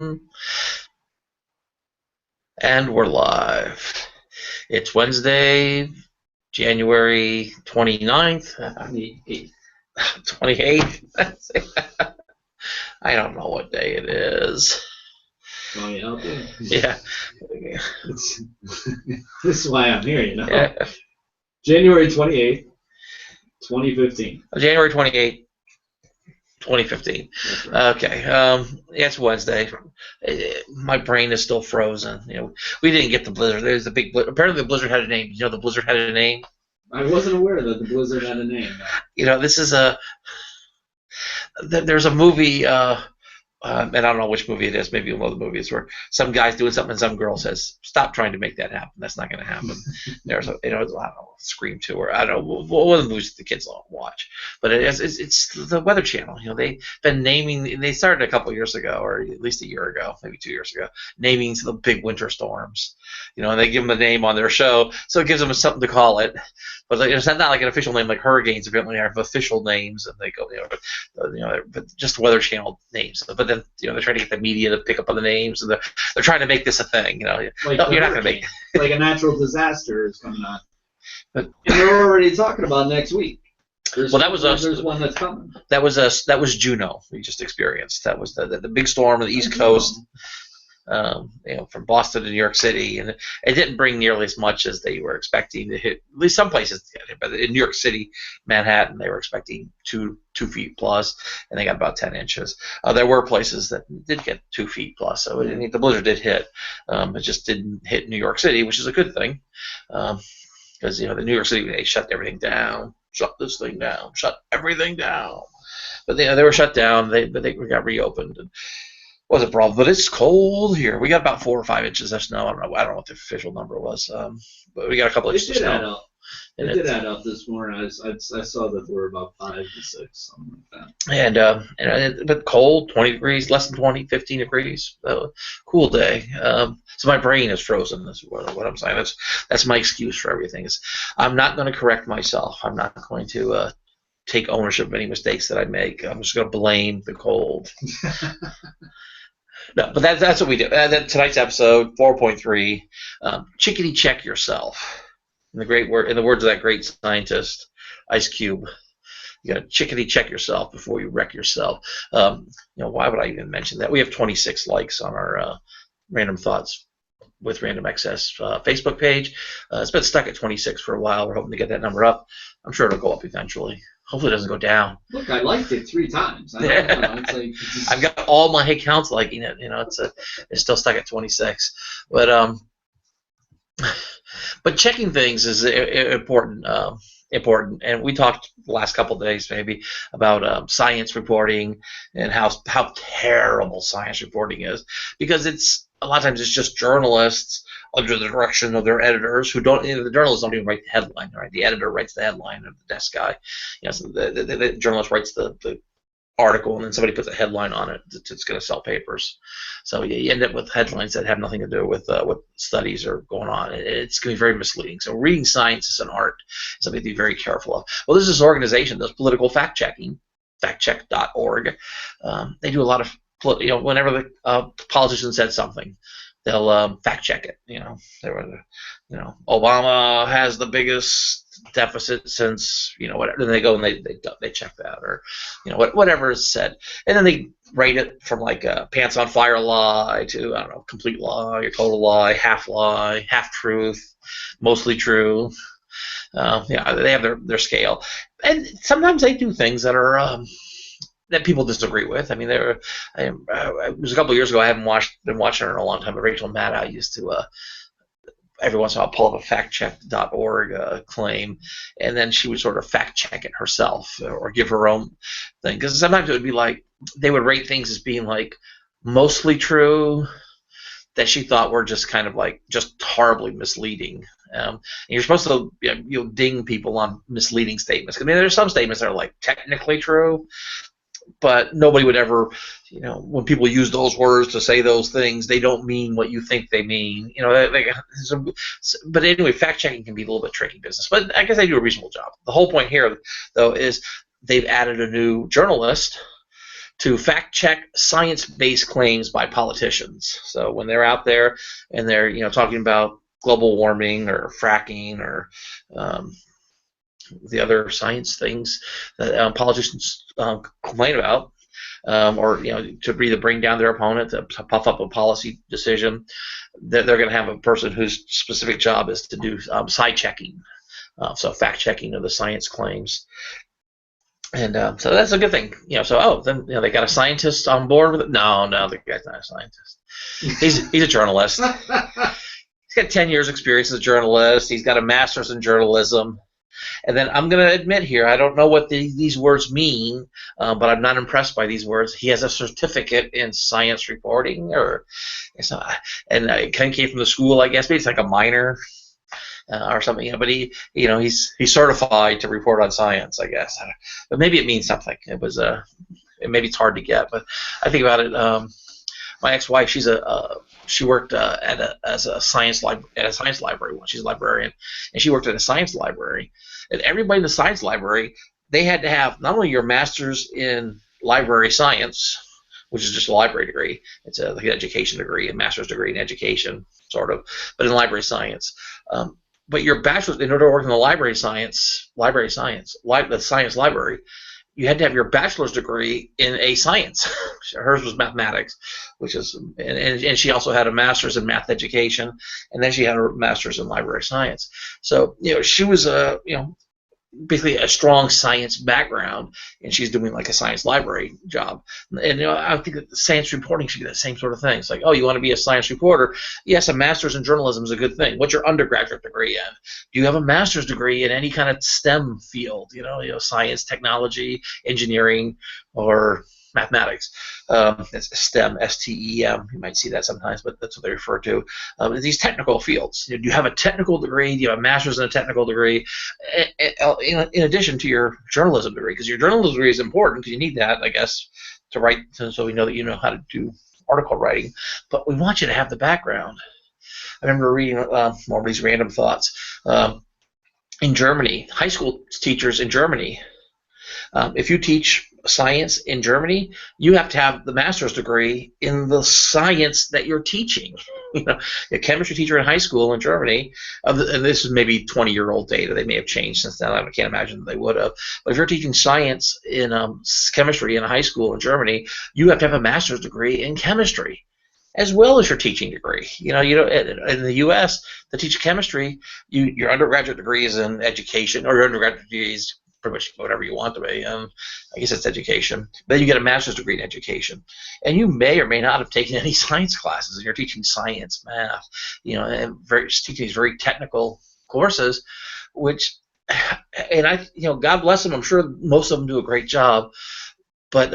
And we're live. It's Wednesday, January 29th, 28th. I don't know what day it is. Want me to help you? Yeah. This is why I'm here, you know? Yeah. January 28th, 2015. January 28th, 2015. That's right. Okay. It's Wednesday. My brain is still frozen. We didn't get the blizzard. There's a big blizzard. Apparently, the blizzard had a name. The blizzard had a name. I wasn't aware that the blizzard had a name. This is there's a movie. And I don't know which movie it is. Maybe you'll know the movie. It's where some guy's doing something and some girl says, "Stop trying to make that happen. That's not going to happen." There's I don't know, Scream 2 or I don't know, one of the movies the kids don't watch. But it's the Weather Channel. They've been naming. They started a couple years ago, or at least a year ago, maybe 2 years ago, naming the big winter storms. And they give them a name on their show, so it gives them something to call it. But it's not like an official name like hurricanes. Apparently, have official names, and they go, but just Weather Channel names. But then, they're trying to get the media to pick up on the names, and they're trying to make this a thing. Like no, you're not going to make like a natural disaster is coming on. But and they're already talking about next week. There's one that's coming. That was Juno we just experienced. That was the big storm on the East Coast. From Boston to New York City, and it didn't bring nearly as much as they were expecting to hit. At least some places did, but in New York City, Manhattan, they were expecting 2 feet plus, and they got about 10 inches. There were places that did get 2 feet plus, so the blizzard did hit. It just didn't hit New York City, which is a good thing, because the New York City, they shut everything down, shut this thing down, shut everything down. But they were shut down. They got reopened. And was a problem, but it's cold here. We got about 4 or 5 inches of snow. I don't know what the official number was, but we got a couple inches of snow. It did add up this morning. I saw that there were about 5 to 6, something like that. But cold, 20 degrees, less than 20, 15 degrees. Cool day. So my brain is frozen. That's what I'm saying. That's my excuse for everything. I'm not going to correct myself. I'm not going to take ownership of any mistakes that I make. I'm just going to blame the cold. No, but that's what we do. Tonight's episode 4.3, Chickity, check yourself. In the words of that great scientist, Ice Cube, you got to chickity check yourself before you wreck yourself. Why would I even mention that? We have 26 likes on our Random Thoughts with Random Access Facebook page. It's been stuck at 26 for a while. We're hoping to get that number up. I'm sure it'll go up eventually. Hopefully it doesn't go down. Look, I liked it 3 times. I've got all my accounts liking it. It's still stuck at 26. But checking things is important. And we talked the last couple of days maybe about science reporting and how terrible science reporting is, because a lot of times it's just journalists under the direction of their editors who don't. The journalists don't even write the headline, right? The editor writes the headline, or the desk guy. So the journalist writes the article, and then somebody puts a headline on it that's going to sell papers. So you end up with headlines that have nothing to do with what studies are going on. It's going to be very misleading. So reading science is an art, something to be very careful of. Well, there's this organization, does political fact checking, factcheck.org. They do a lot of, whenever the politician said something, they'll fact check it. Obama has the biggest deficit since whatever. Then they go and they check that, or whatever is said, and then they rate it from like a pants on fire lie to, I don't know, complete lie, or total lie, half truth, mostly true. They have their scale, and sometimes they do things that are that people disagree with. I mean, it was a couple of years ago. I haven't been watching her in a long time, but Rachel Maddow used to every once in a while pull up a factcheck.org claim, and then she would sort of fact check it herself or give her own thing. Because sometimes it would be like they would rate things as being like mostly true, that she thought were just kind of like just horribly misleading. And you're supposed to ding people on misleading statements. I mean, there's some statements that are like technically true, but nobody would ever, when people use those words to say those things, they don't mean what you think they mean. But anyway, fact checking can be a little bit tricky business. But I guess they do a reasonable job. The whole point here, though, is they've added a new journalist to fact check science-based claims by politicians. So when they're out there and they're talking about global warming or fracking or the other science things that politicians complain about, or to either bring down their opponent to puff up a policy decision, they're going to have a person whose specific job is to do side checking, so fact checking of the science claims. And so that's a good thing, So then they got a scientist on board with it. No, the guy's not a scientist. He's a journalist. He's got 10 years experience as a journalist. He's got a master's in journalism. And then I'm going to admit here, I don't know what these words mean, but I'm not impressed by these words. He has a certificate in science reporting, and it kind of came from the school, I guess. Maybe it's like a minor. Or something, but he's certified to report on science, I guess. But maybe it means something. Maybe it's hard to get, but I think about it. My ex-wife, she worked at a science library once. She's a librarian, and she worked at a science library. And everybody in the science library, they had to have not only your master's in library science, which is just a library degree. It's like an education degree, a master's degree in education, sort of, but in library science. But your bachelor's, in order to work in the library science, the science library, you had to have your bachelor's degree in a science. Hers was mathematics, and she also had a master's in math education, and then she had a master's in library science. So she was basically a strong science background, and she's doing like a science library job. And I think that the science reporting should be that same sort of thing. It's like, oh, you want to be a science reporter? Yes, a master's in journalism is a good thing. What's your undergraduate degree in? Do you have a master's degree in any kind of STEM field? Science, technology, engineering, or mathematics. It's STEM, STEM. You might see that sometimes, but that's what they refer to. These technical fields. Do you have a technical degree? Do you have a master's in a technical degree? In addition to your journalism degree, because your journalism degree is important because you need that, I guess, to write, so we know that you know how to do article writing. But we want you to have the background. I remember reading more of these random thoughts. In Germany, high school teachers in Germany, if you teach science in Germany, you have to have the master's degree in the science that you're teaching. A chemistry teacher in high school in Germany, and this is maybe 20-year-old data. They may have changed since then. I can't imagine that they would have. But if you're teaching science in chemistry in a high school in Germany, you have to have a master's degree in chemistry, as well as your teaching degree. In the U.S., to teach chemistry, your undergraduate degree is in education, or your undergraduate degree is pretty much whatever you want to be. I guess it's education. Then you get a master's degree in education, and you may or may not have taken any science classes, and you're teaching science, math, and teaching these very technical courses, God bless them. I'm sure most of them do a great job, but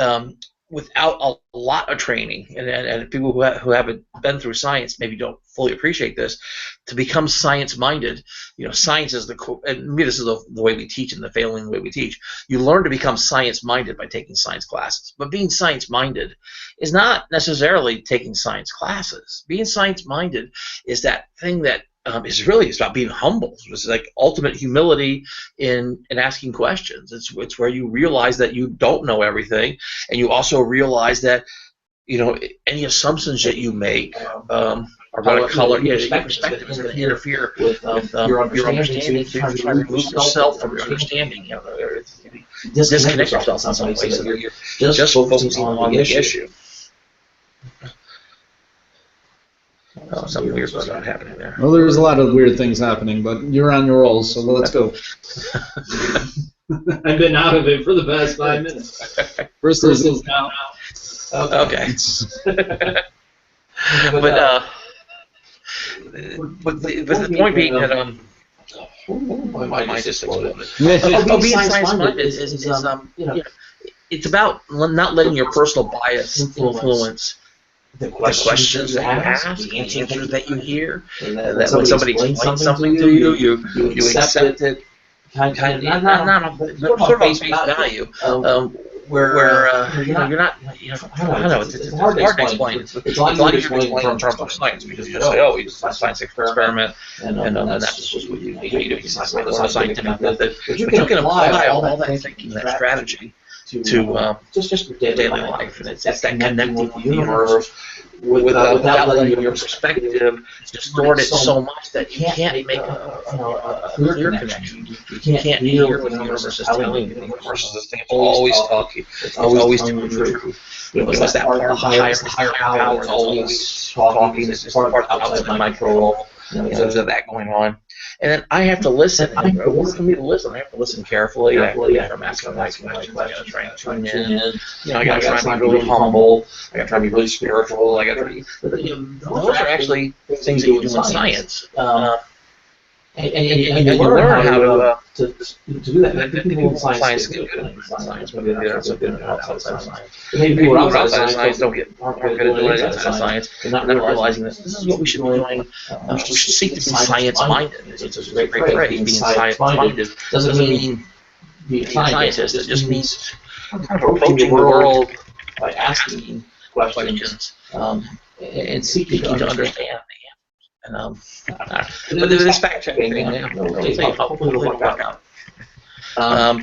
without a lot of training, and people who haven't been through science maybe don't fully appreciate this, to become science-minded. Science is and maybe this is the way we teach, and the failing way we teach. You learn to become science-minded by taking science classes. But being science-minded is not necessarily taking science classes. Being science-minded is that thing that it's about being humble. It's like ultimate humility in asking questions. It's where you realize that you don't know everything, and you also realize that any assumptions that you make are going to color your perspective is going to interfere with your understanding. So you try to remove yourself from your understanding. Disconnect yourself in some ways. So you're just focusing on the issue. Oh, something weird was not happening there. Well, there was a lot of weird things happening, but you're on your roll, so let's go. I've been out of it for the past 5 minutes. Bristol's now. Okay. But the point being that my mind just exploded. Being science-minded is it's about not letting your personal bias influence the questions that you ask, the answers that you hear, that when somebody explains something to you, you accept it, not sort of face value, where you're not, I don't know, it's hard to explain. It's a lot easier to explain in terms of science, because you just say, oh, it's a science experiment, and that's just what you do. It's not a scientific method, but you can apply all that thinking, that strategy, just your daily life, and it's that connecting with the universe without letting your perspective distort it so much that you can't make a clear connection. You can't hear what the universe is telling you. The universe is always talking. It's always telling you the truth. It's that part of the higher power is always talking. It's part outside my control. There's that going on. And then I have to listen. In order for me to listen, I have to listen carefully. I'm asking my questions. I got to try and tune in. I got to try and be really humble. I got to try and be really spiritual. I got to be. Those are actually things that you do in science. And you learn how to do that. People in science get good at science, but they're not so good at outside science. Maybe people outside of science aren't good at doing it inside of science. They're not realizing that this is what we should be doing. We should seek to be science-minded. It's a great phrase. Being science-minded doesn't mean being a scientist. It just means kind of approaching the world by asking questions and seeking to understand. But this fact checking thing, hopefully it'll work out. There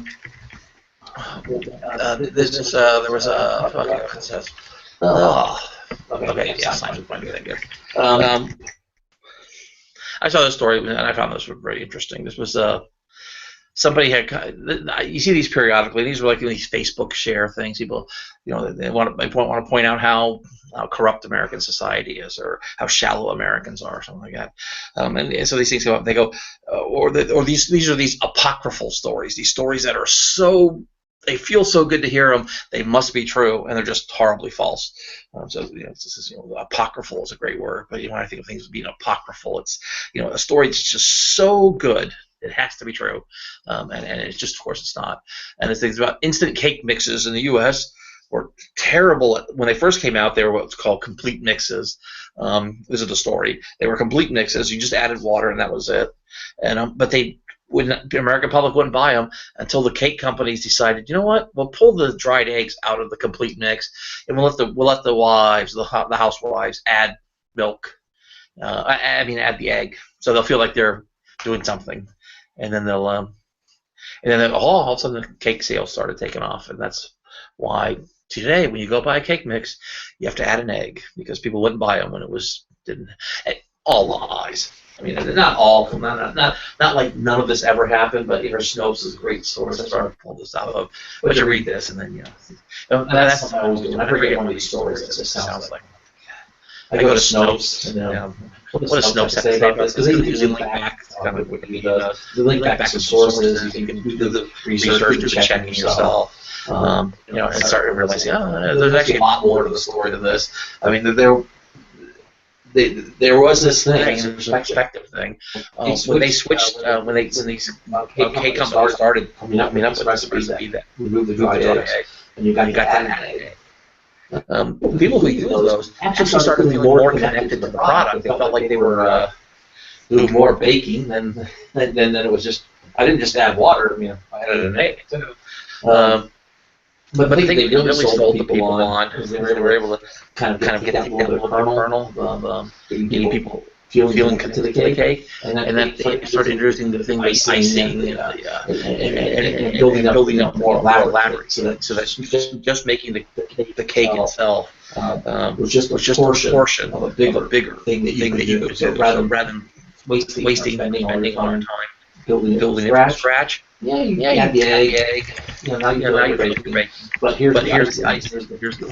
was a. Okay, yeah, science might be that good. I saw this story and I found this very interesting. This was somebody had. You see these periodically. These were like these Facebook share things. People, they want to point out how corrupt American society is, or how shallow Americans are, or something like that. And so these things go up. They go, or these are these apocryphal stories. These stories that are they feel so good to hear them, they must be true, and they're just horribly false. Apocryphal is a great word, but when I think of things as being apocryphal, it's a story that's just so good it has to be true, and it's just, of course, it's not. And the things about instant cake mixes in the U.S. were terrible. When they first came out, they were what's called complete mixes. This is the story. They were complete mixes. You just added water, and that was it. And but the American public wouldn't buy them until the cake companies decided, you know what? We'll pull the dried eggs out of the complete mix, and we'll let the wives, the housewives, add milk. Add the egg, so they'll feel like they're doing something, and then all of a sudden the cake sales started taking off, and that's why today when you go buy a cake mix, you have to add an egg because people wouldn't buy them when it didn't. All lies. I mean, not all. Not like none of this ever happened, but Snopes is a great source. That's where I pulled this out of. But you read this, and then that's what I always do. When I forget one of these stories, it just sounds like. I go to Snopes, and what does Snopes have to say about this? Because they usually link back to kind of what Wikipedia does. They link back to some sources. You can do the research, do the checking yourself. And start realizing, there's actually a lot more to the story than this. I mean, there was this thing, the perspective thing. When they switched, when these cake companies started coming up with recipes that remove the dried eggs, and you got that egg. People who use those actually started feeling more connected to the product. They felt like they were doing more baking than it was just. I didn't just add water. I added an egg too. But I think they really sold the people on because they were able to kind of get that little kernel of getting people feeling connected to the cake, and then they started introducing the thing like icing and building up more elaborate. So that's just making the cake itself was just a portion of a bigger thing that you could do. So rather than wasting spending all your time building it from scratch. You add the egg. Now you're ready to bake. But here's the ice. Here's the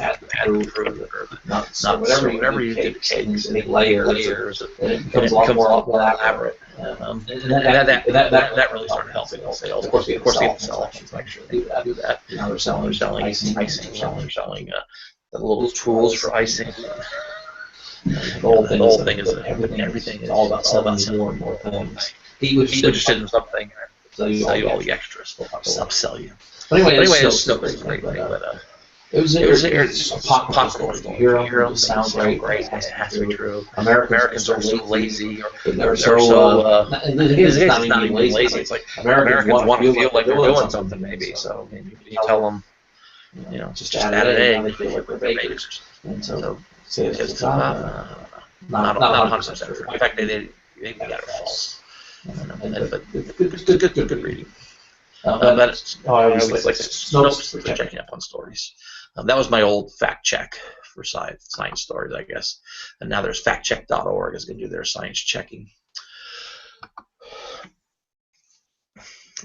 nuts. Whatever you do to cakes, and make layers, and it becomes a lot more elaborate. And that really started helping sales. Of course, they have to sell it. Make sure they do that. Now they're selling icing. They're selling the little tools for icing. The whole thing is everything is all about selling more and more things. He was interested in something. Sell you all the extras. Upsell you. But anyway, it's a great thing. But it was a possible story. Hero sounds great. It has to be true. Americans are so lazy. They're so. It's not even being lazy. It's like Americans want to feel like they're doing something. Maybe so. Maybe you tell them, just add an egg. They feel like they're bakers. And so it's not 100% true. In fact, they got it false. But good reading. But I always like Snopes for checking up on stories. That was my old fact check for science stories, I guess. And now there's factcheck.org is going to do their science checking.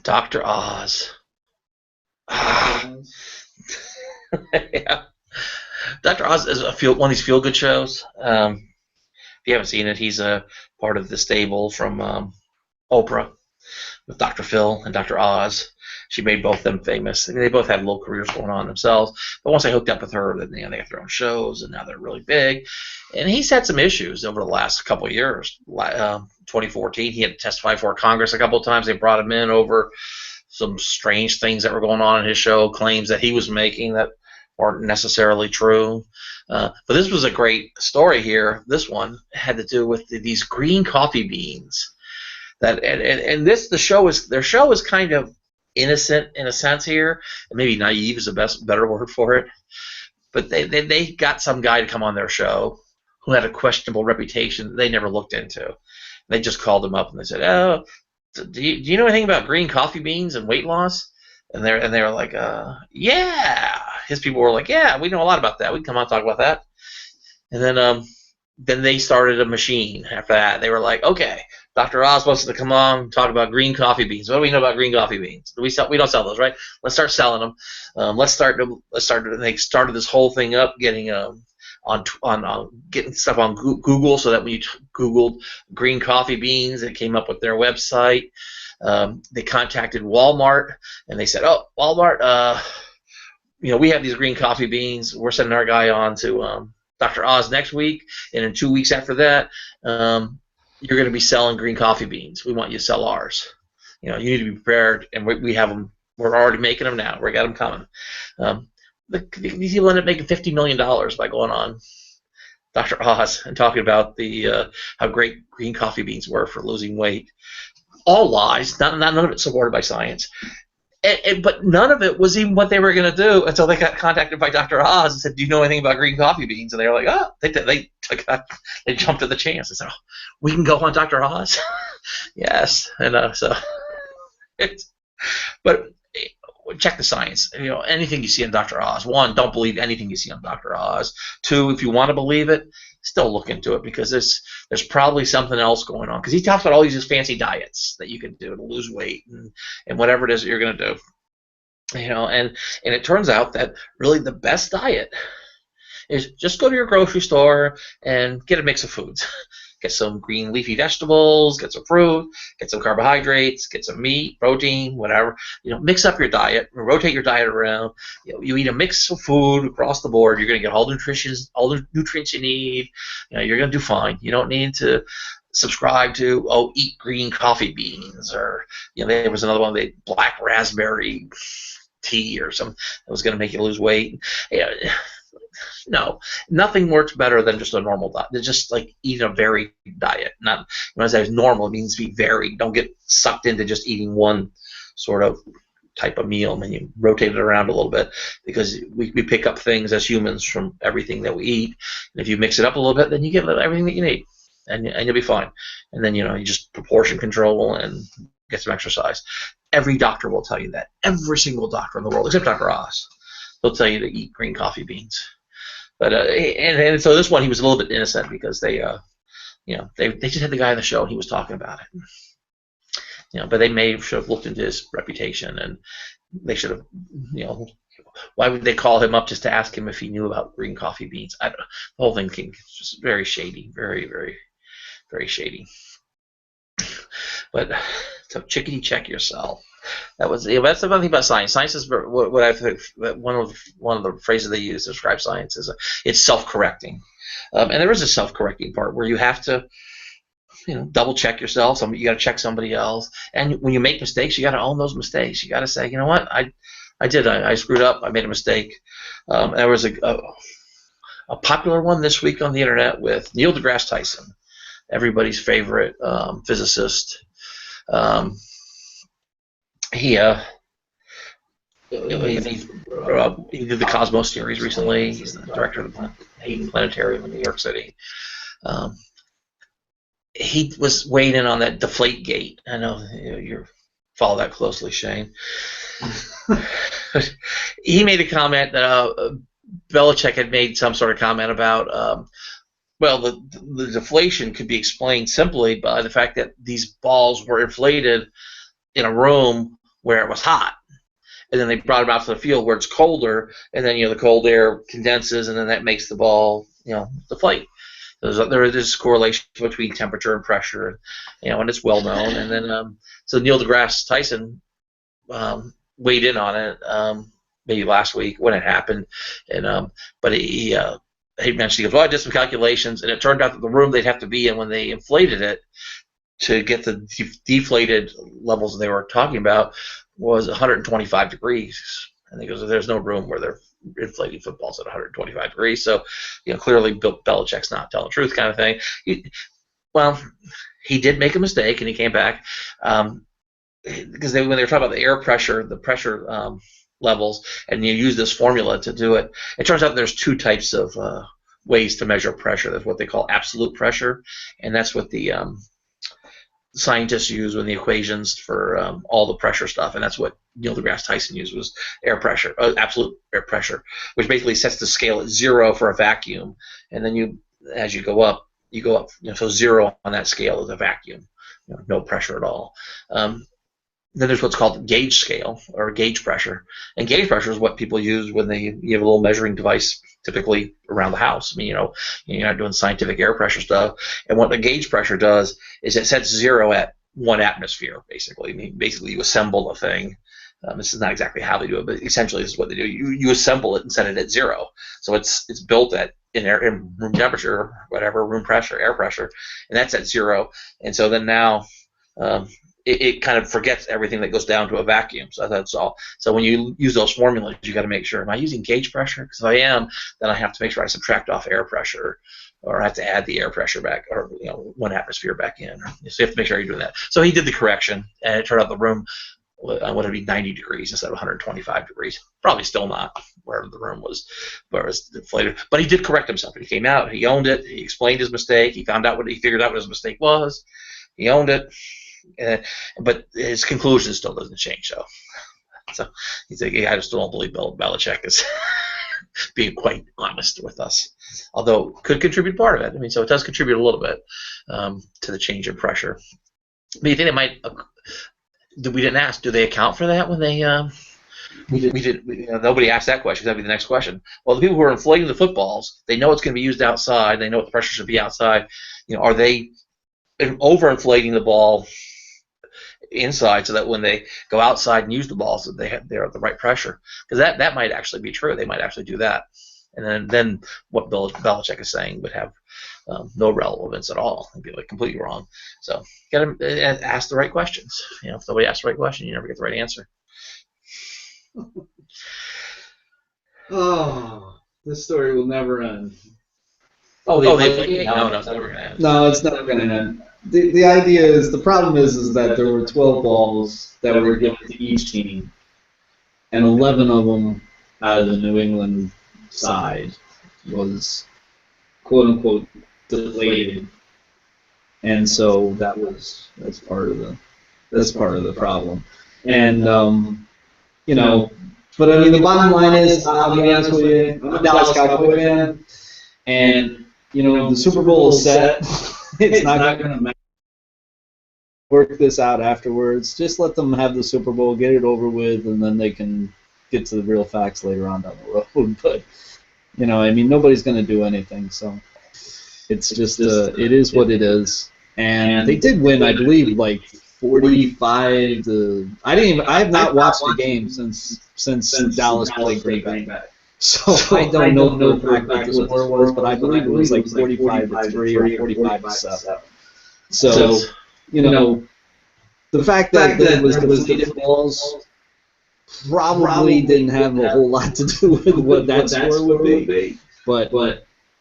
Dr. Oz. Yeah. Dr. Oz is one of these feel-good shows. If you haven't seen it, he's a part of the stable from Oprah with Dr. Phil and Dr. Oz. She made both of them famous. I mean, they both had little careers going on themselves. But once I hooked up with her, then they got their own shows, and now they're really big. And he's had some issues over the last couple of years. 2014, he had to testify for Congress a couple of times. They brought him in over some strange things that were going on in his show, claims that he was making that weren't necessarily true. But this was a great story here. This one had to do with these green coffee beans. Their show is kind of innocent in a sense here, and maybe naive is the better word for it. But they got some guy to come on their show who had a questionable reputation that they never looked into. And they just called him up and they said, "Oh, do you know anything about green coffee beans and weight loss?" And they were like, "Yeah." His people were like, "Yeah, we know a lot about that. We can come on and talk about that." And then they started a machine after that. They were like, "Okay, Dr. Oz wants to come on and talk about green coffee beans. What do we know about green coffee beans? We don't sell those, right? Let's start selling them. Let's start. They started this whole thing up, getting getting stuff on Google, so that when you Googled green coffee beans, it came up with their website. They contacted Walmart and they said, "Oh, Walmart, we have these green coffee beans. We're sending our guy on to Dr. Oz next week, and in 2 weeks after that, you're going to be selling green coffee beans. We want you to sell ours. You need to be prepared, and we have them. We're already making them now. We got them coming." These people end up making $50 million by going on Dr. Oz and talking about how great green coffee beans were for losing weight. All lies. None of it supported by science. But none of it was even what they were going to do until they got contacted by Dr. Oz and said, "Do you know anything about green coffee beans?" And they were like, "Oh," they jumped at the chance. They said, "Oh, we can go on Dr. Oz." Yes, and but check the science. Anything you see on Dr. Oz. One, don't believe anything you see on Dr. Oz. Two, if you want to believe it, still look into it, because there's probably something else going on. Because he talks about all these fancy diets that you can do to lose weight and whatever it is that you're going to do. And it turns out that really the best diet is just go to your grocery store and get a mix of foods. Get some green leafy vegetables, get some fruit, get some carbohydrates, get some meat, protein, whatever. Mix up your diet, rotate your diet around. You eat a mix of food across the board. You're going to get all the nutrients you need. You're going to do fine. You don't need to subscribe to eat green coffee beans, or there was another one, the black raspberry tea or something that was going to make you lose weight. No, nothing works better than just a normal diet. It's just like eating a varied diet. Not when I say normal, it means to be varied. Don't get sucked into just eating one sort of type of meal, and then you rotate it around a little bit, because we pick up things as humans from everything that we eat. And if you mix it up a little bit, then you get everything that you need, and you'll be fine. And then you just proportion control and get some exercise. Every doctor will tell you that. Every single doctor in the world, except Dr. Oz, they'll tell you to eat green coffee beans. But and so this one, he was a little bit innocent, because they just had the guy on the show and he was talking about it. But they should have looked into his reputation, and they should have, why would they call him up just to ask him if he knew about green coffee beans? I don't know. The whole thing was just very shady, very, very, very shady. But so Chickity, check yourself. That's the one thing about science. Science is what I think one of the phrases they use to describe science is it's self-correcting, and there is a self-correcting part where you have to double check yourself. You got to check somebody else, and when you make mistakes, you got to own those mistakes. You got to say, you know what, I screwed up. I made a mistake. There was a popular one this week on the internet with Neil deGrasse Tyson, everybody's favorite physicist. He did the Cosmos series recently. He's the director of the Hayden Planetarium in New York City. He was weighing in on that Deflategate. I know you're follow that closely, Shane. He made a comment that Belichick had made some sort of comment about, well, the deflation could be explained simply by the fact that these balls were inflated in a room where it was hot. And then they brought them out to the field where it's colder, and then the cold air condenses, and then that makes the ball deflate. There is this correlation between temperature and pressure, and it's well known. And then so Neil deGrasse Tyson weighed in on it maybe last week when it happened, and but he mentioned, he goes, well, I did some calculations, and it turned out that the room they'd have to be in when they inflated it to get the deflated levels they were talking about was 125 degrees. And he goes, there's no room where they're inflating footballs at 125 degrees. So, clearly Bill Belichick's not telling the truth, kind of thing. He did make a mistake, and he came back because when they were talking about the air pressure, the pressure levels, and you use this formula to do it. It turns out there's two types of ways to measure pressure. There's what they call absolute pressure, and that's what the scientists use in the equations for all the pressure stuff, and that's what Neil deGrasse Tyson used, was air pressure, absolute air pressure, which basically sets the scale at 0 for a vacuum, and then as you go up, so 0 on that scale is a vacuum, no pressure at all. Then there's what's called gauge scale, or gauge pressure. And gauge pressure is what people use when you have a little measuring device, typically around the house. I mean, you're not doing scientific air pressure stuff. And what the gauge pressure does is it sets 0 at 1 atmosphere, basically. I mean, basically, you assemble a thing. This is not exactly how they do it, but essentially this is what they do. You assemble it and set it at 0. So it's built in room temperature, whatever, room pressure, air pressure, and that's at 0. And so then now it kind of forgets everything that goes down to a vacuum. So that's all. So when you use those formulas, you got to make sure, am I using gauge pressure? Because if I am, then I have to make sure I subtract off air pressure, or I have to add the air pressure back, or 1 atmosphere back in. So you have to make sure you're doing that. So he did the correction, and it turned out the room would be 90 degrees instead of 125 degrees. Probably still not where the room was, where it was deflated. But he did correct himself. He came out, he owned it, he explained his mistake, he figured out what his mistake was, he owned it. But his conclusion still doesn't change. So he's like, I just don't believe Bill Belichick is being quite honest with us, although could contribute part of it. I mean, so it does contribute a little bit to the change in pressure. But you think it might? We didn't ask. Do they account for that when they? We did. Nobody asked that question. That'd be the next question. Well, the people who are inflating the footballs, they know it's going to be used outside. They know what the pressure should be outside. Are they overinflating the ball inside so that when they go outside and use the balls, that they're at the right pressure? Because that might actually be true. They might actually do that, and then what Bill Belichick is saying would have no relevance at all. It'd be like completely wrong. So you got to ask the right questions. If nobody asks the right question, you never get the right answer. Oh, this story will never end. No, it's never going to end. No, it's never going to end. The idea is, the problem is that there were 12 balls that were given to each team, and 11 of them out of the New England side was quote unquote deflated, and so that's part of the problem. And but I mean, the bottom line is, I'll be honest with you, I'm a Dallas Cowboy fan, and the Super Bowl is set. It's not going to matter. Work this out afterwards. Just let them have the Super Bowl, get it over with, and then they can get to the real facts later on down the road. But I mean, nobody's going to do anything, so it's just it is what it is. And they did win, I believe, like 45 to. I have not watched the game since Dallas played Green Bay. So I don't know for a fact what the score was, but I believe it was like 45 to 3 or 45 to 7. So the fact that it was deflated balls probably didn't have a whole lot to do with what that score would be. But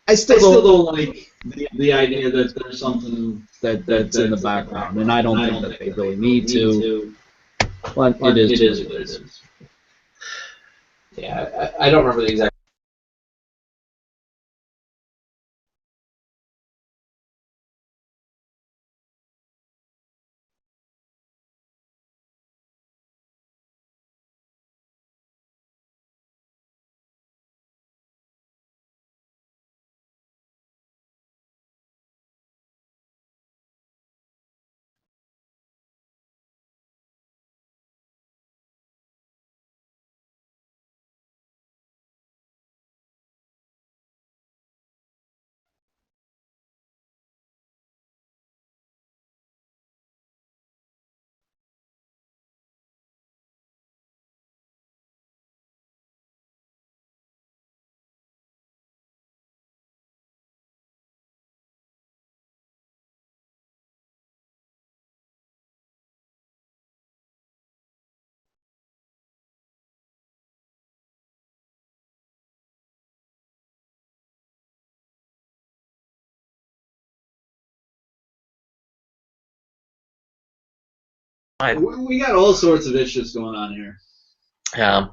I still don't like the idea that there's something that's in the background, and I don't think that they really need to. But it is what it is. Yeah, I don't remember the exact We got all sorts of issues going on here. Yeah,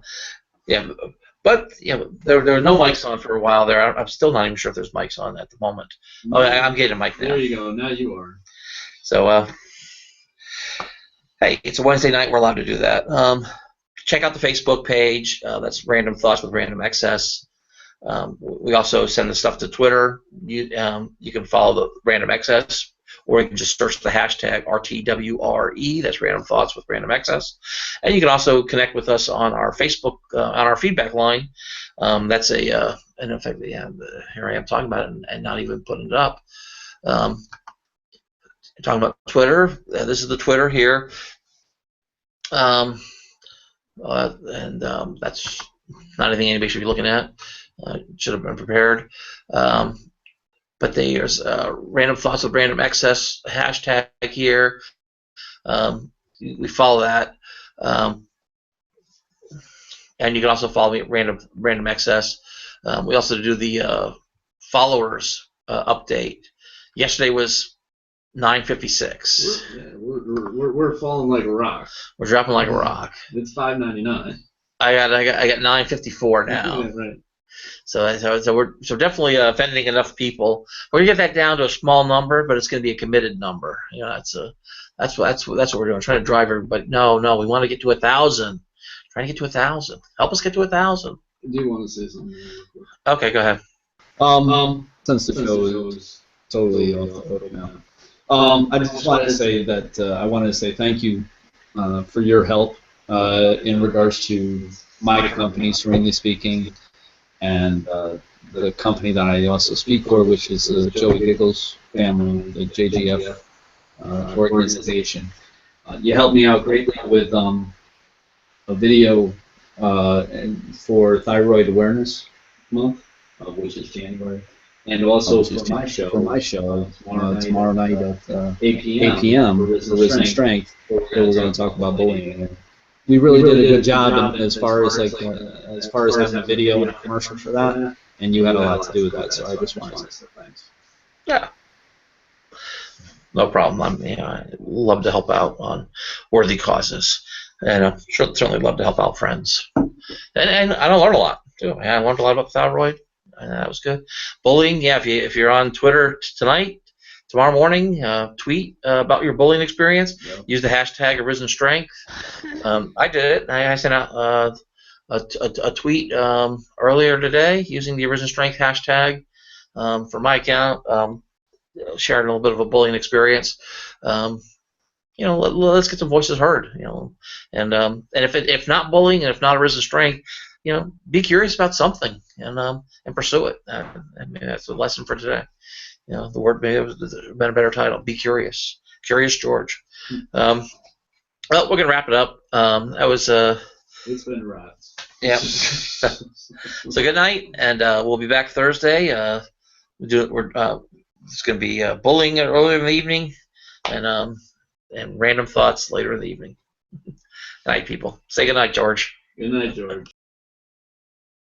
but there were no mics on for a while there. I'm still not even sure if there's mics on at the moment. Oh, I'm getting a mic now. There you go. Now you are. So, hey, it's a Wednesday night. We're allowed to do that. Check out the Facebook page. That's Random Thoughts with Random Access. We also send the stuff to Twitter. You can follow the Random Access, or you can just search the hashtag RTWRE. That's Random Thoughts with Random Access. And you can also connect with us on our Facebook, on our feedback line. That's and in fact, here I am talking about it and not even putting it up. Talking about Twitter. This is the Twitter here. And that's not anything anybody should be looking at. Should have been prepared. But there's Random Thoughts with Random Access hashtag here. We follow that. And you can also follow me at Random Access. We also do the followers update. Yesterday was 956. We're falling like a rock. We're dropping like a rock. It's 599. I got 954 now. Yeah, right. So we're definitely offending enough people. We're gonna get that down to a small number, but it's gonna be a committed number. That's what we're doing. Trying to drive everybody. No, we want to get to 1,000. Trying to get to 1,000. Help us get to 1,000. I do want to say something. Okay, go ahead. Since the show is totally off the hook now. I just wanted to say that I wanted to say thank you for your help in regards to my company, Serenely Speaking, and the company that I also speak for, which is the Joey Giggles family, the JGF organization. You helped me out greatly with a video for Thyroid Awareness Month, which is January. And also for my show, tomorrow night at 8 p.m. for Risen Strength, we're going to talk about bullying. And we really did a good job as far as having a video and a commercial for that, and you had a lot to do with that. So I just wanted to say thanks. Yeah, no problem. I love to help out on worthy causes, and I certainly love to help out friends. And I learned a lot too. I learned a lot about thyroid. And that was good. Bullying, yeah. If you're on Twitter tonight, tomorrow morning, tweet about your bullying experience. Yep. Use the hashtag Arisen Strength. I did it. I sent out a tweet earlier today using the Arisen Strength hashtag for my account, sharing a little bit of a bullying experience. Let's get some voices heard. And if not bullying and if not Arisen Strength, be curious about something and pursue it. I mean, that's the lesson for today. The word may have been a better title. Be curious. Curious George. Well, we're gonna wrap it up. That was It's been wrapped. Yeah. So good night, and we'll be back Thursday. It's gonna be bullying earlier in the evening, and Random Thoughts later in the evening. Good night, people. Say good night, George. Good night, George.